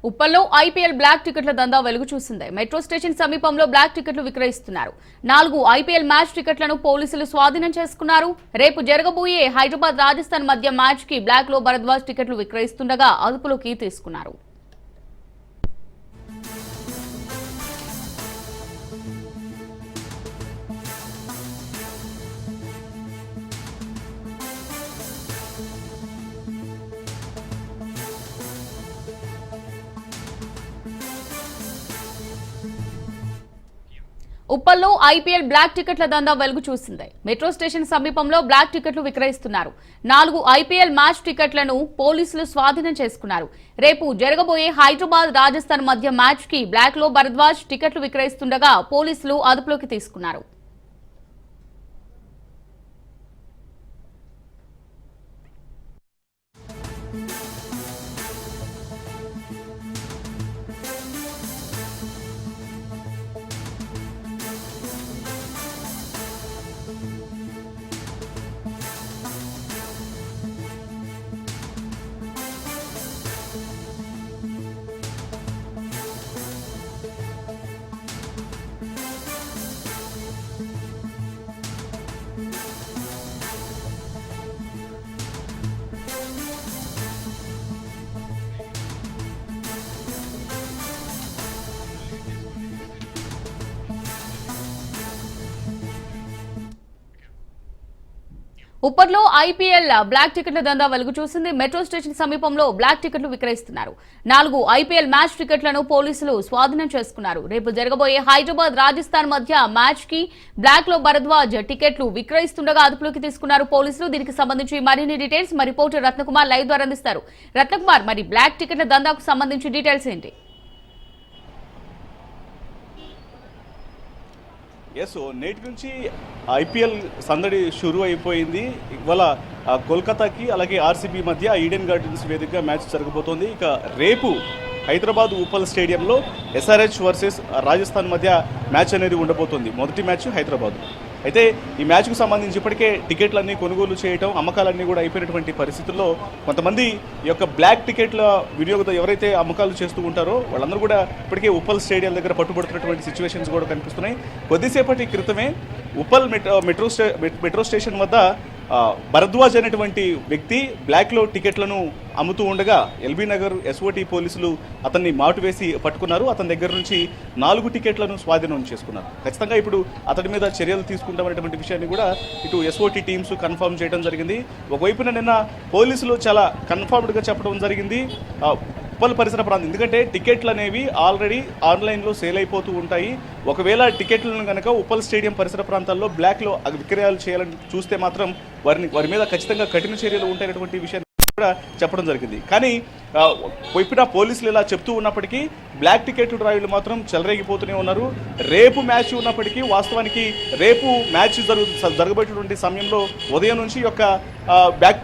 ఉప్పల్లో IPL black టికెట్ల దందా వెలుగు చూసింది. మెట్రో స్టేషన్ సమీపంలో బ్లాక్ టికెట్లు విక్రయిస్తున్నారు. 4 ఐపీఎల్ మ్యాచ్ టికెట్లను పోలీసులు స్వాధీనం చేసుకున్నారు. రేపు జరగబోయే హైదరాబాద్ రాజస్థాన్ మధ్య మ్యాచ్ కి బ్లాక్ లో భరద్వాజ్ టికెట్లు విక్రయిస్తుండగా అదుపులోకి తీసుకున్నారు. ఉప్పల్లో ఐపీఎల్ బ్లాక్ టికెట్ల దందా వెలుగు చూసింది. మెట్రో స్టేషన్ సమీపంలో బ్లాక్ టికెట్లు విక్రయిస్తున్నారు. 4 ఐపీఎల్ మ్యాచ్ టికెట్లను పోలీసులు స్వాధీనం చేసుకున్నారు. రేపు జరగబోయే హైదరాబాద్ రాజస్థాన్ మధ్య మ్యాచ్ కి బ్లాక్ లో భరద్వాజ్ టికెట్లు విక్రయిస్తుండగా పోలీసులు అదుపులోకి తీసుకున్నారు. ఉప్పర్లో ఐపీఎల్ బ్లాక్ టికెట్ల దందా వెలుగు చూసింది. మెట్రో స్టేషన్ సమీపంలో బ్లాక్ టికెట్లు విక్రయిస్తున్నారు. 4 ఐపీఎల్ మ్యాచ్ టికెట్లను పోలీసులు స్వాధీనం చేసుకున్నారు. రేపు జరగబోయే హైదరాబాద్ రాజస్థాన్ మధ్య మ్యాచ్ కి బ్లాక్ లో భరద్వాజ్ టికెట్లు విక్రయిస్తుండగా అదుపులోకి తీసుకున్నారు పోలీసులు. దీనికి సంబంధించి మరిన్ని డీటెయిల్స్ మా రిపోర్టర్ రత్నకుమార్ లైవ్ ద్వారా అందిస్తారు. రత్నకుమార్, మరి బ్లాక్ టికెట్ల దందాకు సంబంధించి డీటెయిల్స్ ఏంటి? ఎస్, నేటి నుంచి ఐపీఎల్ సందడి షురూ అయిపోయింది. ఇవాళ కోల్కతాకి అలాగే ఆర్సీబీ మధ్య ఈడెన్ గార్డెన్స్ వేదికగా మ్యాచ్ జరగబోతోంది. ఇక రేపు హైదరాబాద్ ఉప్పల్ స్టేడియంలో ఎస్ఆర్హెచ్ వర్సెస్ రాజస్థాన్ మధ్య మ్యాచ్ అనేది ఉండబోతోంది. మొదటి మ్యాచ్ హైదరాబాద్. అయితే ఈ మ్యాచ్కు సంబంధించి ఇప్పటికే టికెట్లన్నీ కొనుగోలు చేయడం, అమ్మకాలన్నీ కూడా అయిపోయినటువంటి పరిస్థితుల్లో కొంతమంది ఈ యొక్క బ్లాక్ టికెట్ల వినియోగం ఎవరైతే అమ్మకాలు చేస్తూ ఉంటారో వాళ్ళందరూ కూడా ఇప్పటికే ఉప్పల్ స్టేడియం దగ్గర పట్టుబడుతున్నటువంటి సిచ్యువేషన్స్ కూడా కనిపిస్తున్నాయి. కొద్దిసేపటి క్రితమే ఉప్పల్ మెట్రో స్టేషన్ వద్ద భరద్వాజ్ అనేటువంటి వ్యక్తి బ్లాక్లో టికెట్లను అమ్ముతూ ఉండగా ఎల్బీ నగర్ ఎస్ఓటీ పోలీసులు అతన్ని మాటు వేసి పట్టుకున్నారు. అతని దగ్గర నుంచి 4 టికెట్లను స్వాధీనం చేసుకున్నారు. ఖచ్చితంగా ఇప్పుడు అతడి మీద చర్యలు తీసుకుంటామనేటువంటి విషయాన్ని కూడా ఇటు ఎస్ఓటీ టీమ్స్ కన్ఫర్మ్ చేయడం జరిగింది. ఒకవైపున నిన్న పోలీసులు చాలా కన్ఫర్మ్డ్గా చెప్పడం జరిగింది ఉప్పల్ పరిసర ప్రాంతం, ఎందుకంటే టికెట్లు అనేవి ఆల్రెడీ ఆన్లైన్లో సేల్ అయిపోతూ ఉంటాయి. ఒకవేళ టికెట్లను కనుక ఉప్పల్ స్టేడియం పరిసర ప్రాంతాల్లో బ్లాక్లో విక్రయాలు చేయాలని చూస్తే మాత్రం వారి మీద ఖచ్చితంగా కఠిన చర్యలు ఉంటాయనేటువంటి విషయాన్ని కూడా చెప్పడం జరిగింది. కానీ వైపున పోలీసులు ఇలా చెప్తూ ఉన్నప్పటికీ బ్లాక్ టికెట్ డ్రైవర్లు మాత్రం చెలరేగిపోతూనే ఉన్నారు. రేపు మ్యాచ్ ఉన్నప్పటికీ వాస్తవానికి రేపు మ్యాచ్ జరగబోయేటువంటి సమయంలో ఉదయం నుంచి యొక్క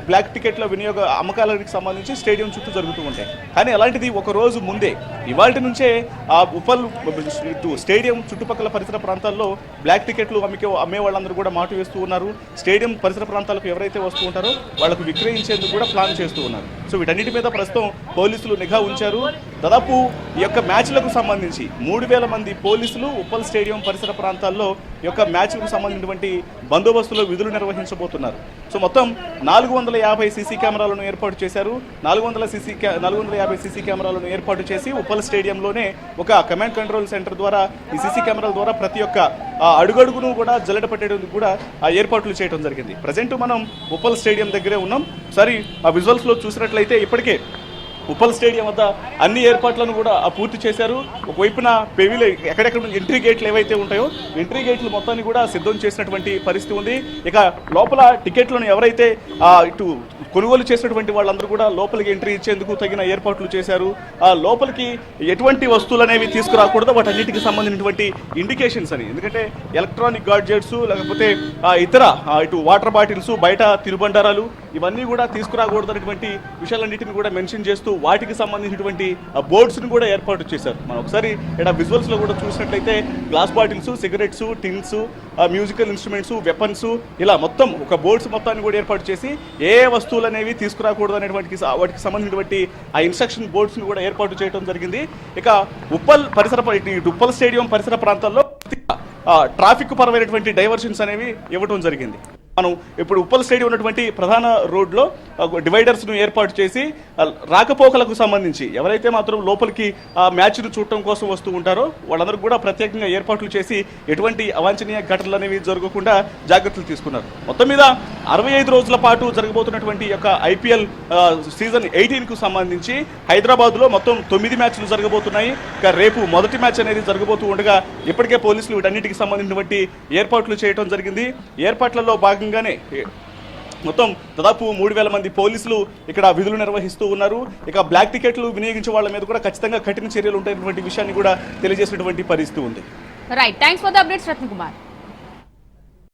బ్లాక్ టికెట్ల వినియోగ అమ్మకాలకు సంబంధించి స్టేడియం చుట్టూ జరుగుతూ ఉంటాయి. కానీ అలాంటిది ఒక రోజు ముందే ఇవాళ నుంచే ఉప్పల్ స్టేడియం చుట్టుపక్కల పరిసర ప్రాంతాల్లో బ్లాక్ టికెట్లు అమ్మే వాళ్ళందరూ కూడా మాటు వేస్తూ ఉన్నారు. స్టేడియం పరిసర ప్రాంతాలకు ఎవరైతే వస్తూ ఉంటారో వాళ్లకు విక్రయించేందుకు కూడా ప్లాన్ చేస్తూ ఉన్నారు. సో వీటన్నిటి మీద ప్రస్తుతం పోలీసులు నిఘా ఉంచారు. దాదాపు ఈ యొక్క మ్యాచ్లకు సంబంధించి 3000 మంది పోలీసులు ఉప్పల్ స్టేడియం పరిసర ప్రాంతాల్లో ఈ యొక్క మ్యాచ్లకు సంబంధించినటువంటి బందోబస్తులో విధులు నిర్వహించబోతున్నారు. సో మొత్తం 450 సీసీ కెమెరాలను ఏర్పాటు చేశారు. 450 సీసీ కెమెరాలను ఏర్పాటు చేసి ఉప్పల్ స్టేడియంలోనే ఒక కమాండ్ కంట్రోల్ సెంటర్ ద్వారా ఈ సీసీ కెమెరాల ద్వారా ప్రతి ఒక్క అడుగడుగును కూడా జల్లెడ పట్టేందుకు కూడా ఏర్పాట్లు చేయడం జరిగింది. ప్రజెంట్ మనం ఉప్పల్ స్టేడియం దగ్గరే ఉన్నాం. సరే, ఆ విజువల్స్లో చూసినట్లయితే ఇప్పటికే ఉప్పల్ స్టేడియం వద్ద అన్ని ఏర్పాట్లను కూడా పూర్తి చేశారు. ఒకవైపున పెవిల్ ఎక్కడెక్కడ ఎంట్రీ గేట్లు ఏవైతే ఉంటాయో ఎంట్రీ గేట్లు మొత్తాన్ని కూడా సిద్ధం చేసినటువంటి పరిస్థితి ఉంది. ఇక లోపల టికెట్లను ఎవరైతే ఇటు కొనుగోలు చేసినటువంటి వాళ్ళందరూ కూడా లోపలికి ఎంట్రీ ఇచ్చేందుకు తగిన ఏర్పాట్లు చేశారు. లోపలికి ఎటువంటి వస్తువులు అనేవి తీసుకురాకూడదు, వాటన్నిటికి సంబంధించినటువంటి ఇండికేషన్స్ అని, ఎందుకంటే ఎలక్ట్రానిక్ గాడ్జెట్స్ లేకపోతే ఇతర ఇటు వాటర్ బాటిల్స్, బయట తినుబండారాలు ఇవన్నీ కూడా తీసుకురాకూడదు అనేటువంటి విషయాలన్నింటినీ కూడా మెన్షన్ చేస్తూ వాటికి సంబంధించినటువంటి బోర్డ్స్ను కూడా ఏర్పాటు చేశారు. మనం ఒకసారి ఇక్కడ విజువల్స్లో కూడా చూసినట్లయితే glass bottles, cigarettes, tins, musical instruments, weapons, ఇలా మొత్తం ఒక బోర్డ్స్ మొత్తాన్ని కూడా ఏర్పాటు చేసి ఏ వస్తువులు అనేవి తీసుకురాకూడదు అనేటువంటి వాటికి సంబంధించినటువంటి ఆ ఇన్స్ట్రక్షన్ బోర్డ్స్ను కూడా ఏర్పాటు చేయడం జరిగింది. ఇక ఉప్పల్ ఉప్పల్ స్టేడియం పరిసర ప్రాంతాల్లో ట్రాఫిక్ పరమైనటువంటి డైవర్షన్స్ అనేవి ఇవ్వడం జరిగింది. మనం ఇప్పుడు ఉప్పల్ స్టేడియం ఉన్నటువంటి ప్రధాన రోడ్లో డివైడర్స్ను ఏర్పాటు చేసి రాకపోకలకు సంబంధించి ఎవరైతే మాత్రం లోపలికి మ్యాచ్ను చూడటం కోసం వస్తూ ఉంటారో వాళ్ళందరూ కూడా ప్రత్యేకంగా ఏర్పాట్లు చేసి ఎటువంటి అవాంఛనీయ ఘటనలు అనేవి జరగకుండా జాగ్రత్తలు తీసుకున్నారు. మొత్తం మీద 65 రోజుల పాటు జరగబోతున్నటువంటి యొక్క ఐపీఎల్ సీజన్ 18కు సంబంధించి హైదరాబాద్లో మొత్తం 9 మ్యాచ్లు జరగబోతున్నాయి. ఇక రేపు మొదటి మ్యాచ్ అనేది జరగబోతూ ఉండగా ఇప్పటికే పోలీసులు వీటన్నిటికి సంబంధించినటువంటి ఏర్పాట్లు చేయడం జరిగింది. ఏర్పాట్లలో భాగంగానే మొత్తం దాదాపు 3000 మంది పోలీసులు ఇక్కడ విధులు నిర్వహిస్తూ ఉన్నారు. ఇక బ్లాక్ టికెట్లు వినియోగించే వాళ్ళ మీద కూడా ఖచ్చితంగా కఠిన చర్యలు ఉంటాయన్నటువంటి విషయాన్ని కూడా తెలియజేసినటువంటి పరిస్థితి ఉంది. Right, thanks for the updates Ratna Kumar.